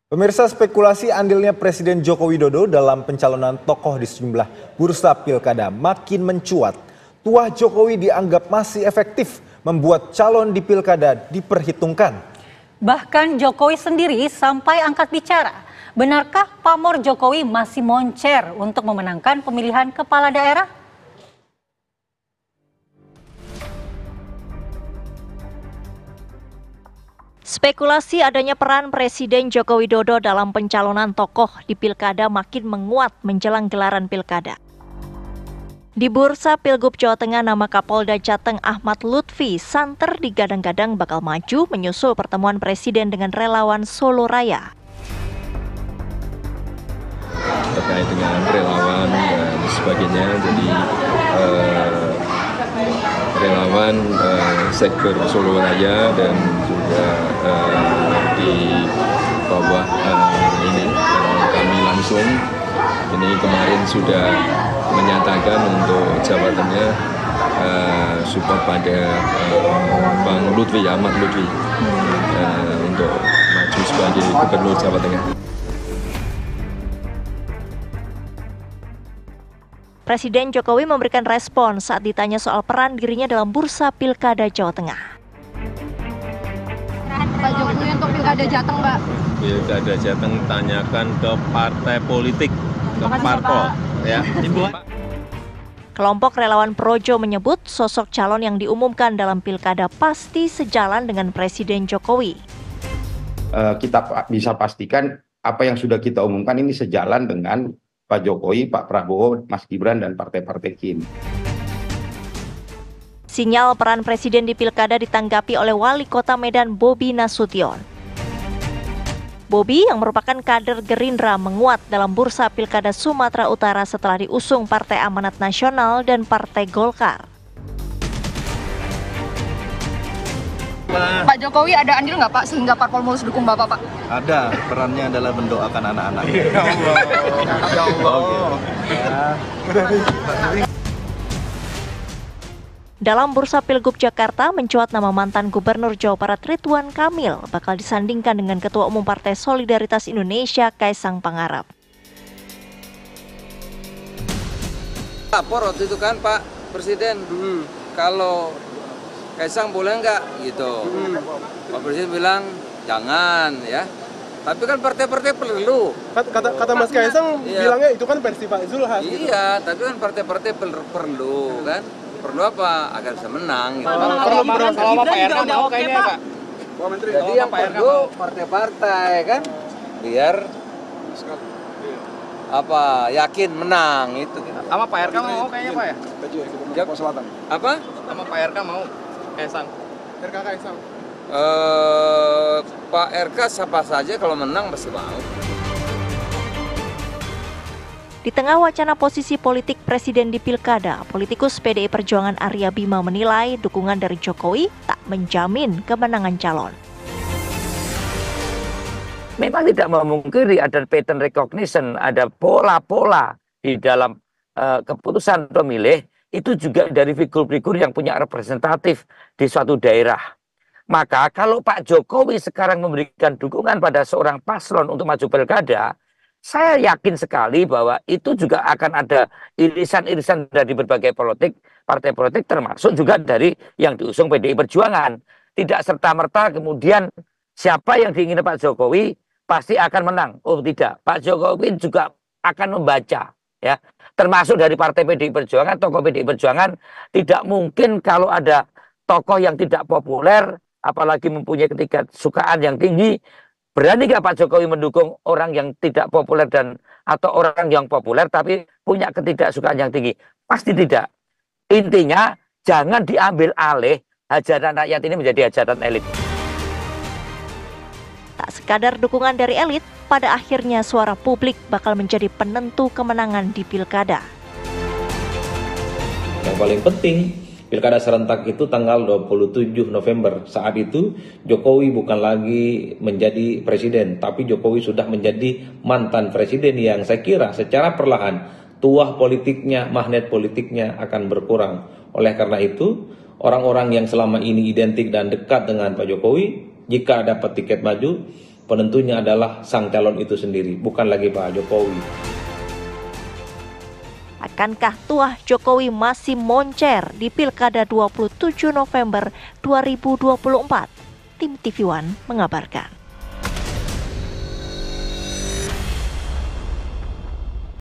Pemirsa, spekulasi andilnya Presiden Joko Widodo dalam pencalonan tokoh di sejumlah bursa pilkada makin mencuat. Tuah Jokowi dianggap masih efektif membuat calon di pilkada diperhitungkan. Bahkan Jokowi sendiri sampai angkat bicara. Benarkah pamor Jokowi masih moncer untuk memenangkan pemilihan kepala daerah? Spekulasi adanya peran Presiden Joko Widodo dalam pencalonan tokoh di pilkada makin menguat menjelang gelaran pilkada. Di bursa Pilgub Jawa Tengah, nama Kapolda Jateng Ahmad Lutfi santer digadang-gadang bakal maju menyusul pertemuan Presiden dengan relawan Solo Raya. Terkait dengan relawan dan sebagainya, jadi relawan sektor Solo Raya dan juga di bawah ini kami langsung ini kemarin sudah menyatakan untuk Jawa Tengah support pada Bang Lutfi, Ahmad Lutfi untuk maju sebagai Gubernur Jawa Tengah. Presiden Jokowi memberikan respon saat ditanya soal peran dirinya dalam bursa Pilkada Jawa Tengah. Pak Jokowi untuk Pilkada Jateng, Pak. Pilkada Jateng tanyakan ke partai politik, ke parpol, ya. Kelompok relawan Projo menyebut sosok calon yang diumumkan dalam pilkada pasti sejalan dengan Presiden Jokowi. Kita bisa pastikan apa yang sudah kita umumkan ini sejalan dengan Pak Jokowi, Pak Prabowo, Mas Gibran, dan partai-partai KIN. Sinyal peran Presiden di pilkada ditanggapi oleh Wali Kota Medan Bobi Nasution. Bobi yang merupakan kader Gerindra menguat dalam bursa pilkada Sumatera Utara setelah diusung Partai Amanat Nasional dan Partai Golkar. Pak Jokowi ada andil nggak Pak sehingga parpol mulus dukung Bapak, Pak? Ada, perannya adalah mendoakan anak-anak. Ya Allah. Ya Allah. Dalam bursa Pilgub Jakarta mencuat nama mantan Gubernur Jawa Barat Ridwan Kamil bakal disandingkan dengan Ketua Umum Partai Solidaritas Indonesia Kaisang Pangarep. Lapor waktu itu kan Pak Presiden, kalau Kaisang boleh nggak gitu. Pak Presiden bilang jangan ya. Tapi kan partai-partai perlu. Kata Mas Kaisang bilangnya itu kan versi Pak Zulhas. Iya, tapi kan partai-partai perlu kan. Perlu apa? Agar bisa menang. Gitu. Kalau Pak RK mau kayaknya Pak. Jadi yang perlu partai-partai kan, biar apa yakin menang itu. Sama Pak RK mau kayaknya Pak ya? Jawa Selatan. Apa? Sama Pak RK mau Kaisang. RK Kaisang. Pak RK siapa saja kalau menang pasti mau. Di tengah wacana posisi politik Presiden di pilkada, politikus PDI Perjuangan Arya Bima menilai dukungan dari Jokowi tak menjamin kemenangan calon. Memang tidak memungkiri ada pattern recognition, ada pola-pola di dalam keputusan pemilih, itu juga dari figur-figur yang punya representatif di suatu daerah. Maka kalau Pak Jokowi sekarang memberikan dukungan pada seorang paslon untuk maju pilkada, saya yakin sekali bahwa itu juga akan ada irisan-irisan dari berbagai partai politik termasuk juga dari yang diusung PDI Perjuangan. Tidak serta-merta kemudian siapa yang diinginkan Pak Jokowi pasti akan menang. Oh tidak, Pak Jokowi juga akan membaca, ya, termasuk dari partai PDI Perjuangan, tokoh PDI Perjuangan. Tidak mungkin kalau ada tokoh yang tidak populer, apalagi mempunyai ketidaksukaan yang tinggi, berani nggak Pak Jokowi mendukung orang yang tidak populer atau orang yang populer tapi punya ketidaksukaan yang tinggi? Pasti tidak. Intinya jangan diambil alih hajatan rakyat ini menjadi hajatan elit. Tak sekadar dukungan dari elit, pada akhirnya suara publik bakal menjadi penentu kemenangan di pilkada. Yang paling penting, Pilkada serentak itu tanggal 27 November. Saat itu Jokowi bukan lagi menjadi presiden, tapi Jokowi sudah menjadi mantan presiden yang saya kira secara perlahan tuah politiknya, magnet politiknya akan berkurang. Oleh karena itu, orang-orang yang selama ini identik dan dekat dengan Pak Jokowi, jika dapat tiket maju, penentunya adalah sang calon itu sendiri, bukan lagi Pak Jokowi. Akankah tuah Jokowi masih moncer di Pilkada 27 November 2024? Tim TV One mengabarkan.